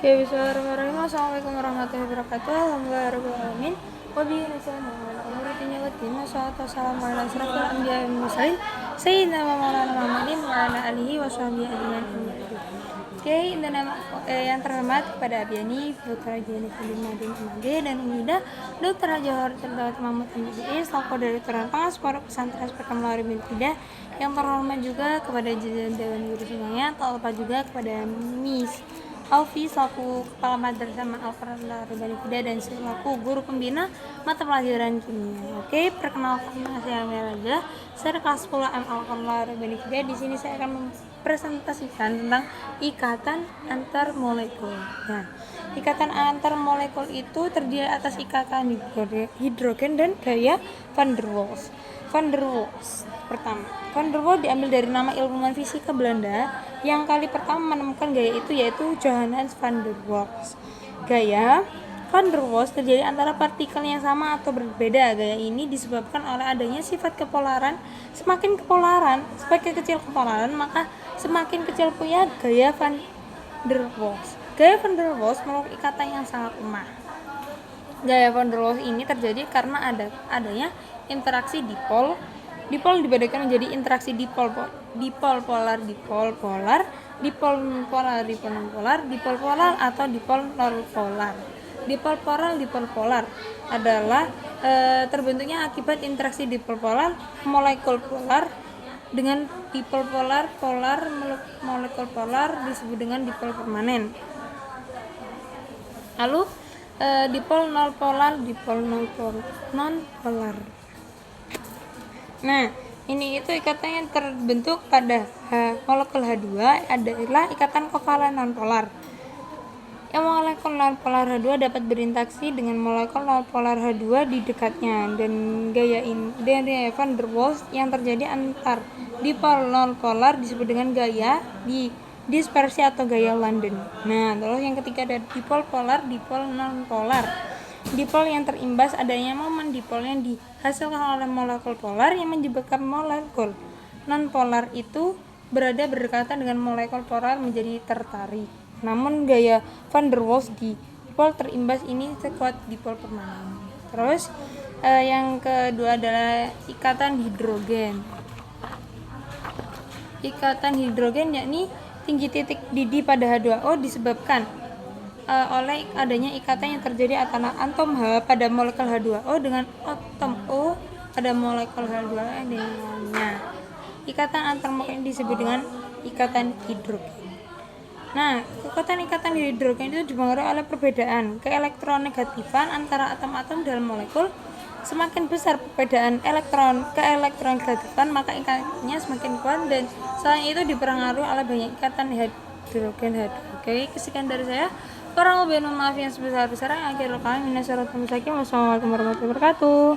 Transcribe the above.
Ya, bismillahirrahmanirrahim. Assalamualaikum warahmatullahi wabarakatuh. Alhamdulillahirabbil alamin. Wa bihi nasta'inu ala umuri dunya waddin. Wassalatu wassalamu ala asyrofil anbiya'i wal mursalin sayyidina wa maulana Muhammadin wa ala alihi wa sahbihi ajmain. Oke, yang terhormat kepada Abiani, Putra Jani Madin Amade dan Umida, Dr. Haji Horter Dawat Mahmud MBE, selaku dari Pengasuh Pondok Pesantren Perkamalan bin Tidak, yang terhormat juga kepada jajaran Dewan Guru semuanya, tak lupa juga kepada Miss Alfi selaku Kepala Madrasah Al-Quran Darul Huda dan selaku Guru Pembina Mata Pelajaran Kimia. Oke, perkenalkan saya Melaja, saya kelas 10 M Al-Quran Darul Huda. Di sini saya akan mempresentasikan tentang ikatan antar molekul. Nah, ikatan antar molekul itu terdiri atas ikatan hidrogen dan gaya van der Waals. Van der Waals pertama. Van der Waals diambil dari nama ilmuwan fisika Belanda yang kali pertama menemukan gaya itu, yaitu Johannes van der Waals. Gaya van der Waals terjadi antara partikel yang sama atau berbeda. Gaya ini disebabkan oleh adanya sifat kepolaran. Semakin kecil kepolaran, maka semakin kecil pula gaya van der Waals. Gaya van der Waals merupakan ikatan yang sangat lemah. Gaya van der Waals ini terjadi karena adanya interaksi dipol. Dipol dibedakan menjadi interaksi dipol polar, dipol polar, dipol polar, dipol polar atau dipol polar. Dipol polar adalah terbentuknya akibat interaksi dipol polar molekul polar dengan dipol polar molekul polar disebut dengan dipol permanen. Lalu dipol non polar, non polar. Nah, ini itu ikatan yang terbentuk pada molekul H2 adalah ikatan kovalen nonpolar. Yang molekul nonpolar H2 dapat berinteraksi dengan molekul nonpolar H2 di dekatnya, dan gaya van der Waals yang terjadi antar dipol nonpolar disebut dengan gaya dispersi atau gaya London. Nah, terus yang ketiga ada dipol polar, dipol nonpolar. Dipol yang terimbas adanya momen dipol yang dihasilkan oleh molekul polar yang menyebabkan molekul nonpolar itu berada berdekatan dengan molekul polar menjadi tertarik. Namun gaya van der Waals di dipol terimbas ini sekuat dipol permanen. Terus yang kedua adalah ikatan hidrogen. Ikatan hidrogen yakni tinggi titik didih pada H2O disebabkan oleh adanya ikatan yang terjadi antara atom H pada molekul H2O dengan atom O pada molekul H2O dengannya. Ikatan antar molekul disebut dengan ikatan hidrogen. Nah, ikatan hidrogen itu dipengaruhi oleh perbedaan keelektronegatifan antara atom-atom dalam molekul. Semakin besar perbedaan keelektronegatifan, maka ikatannya semakin kuat, dan selain itu dipengaruhi oleh banyak ikatan hidrogen H2. Oke, sekian dari saya. Kurang lebih mohon maaf yang sebesar-besarnya. Akhirul kalam, minasyaitonir rajim. Wassalamualaikum warahmatullahi wabarakatuh.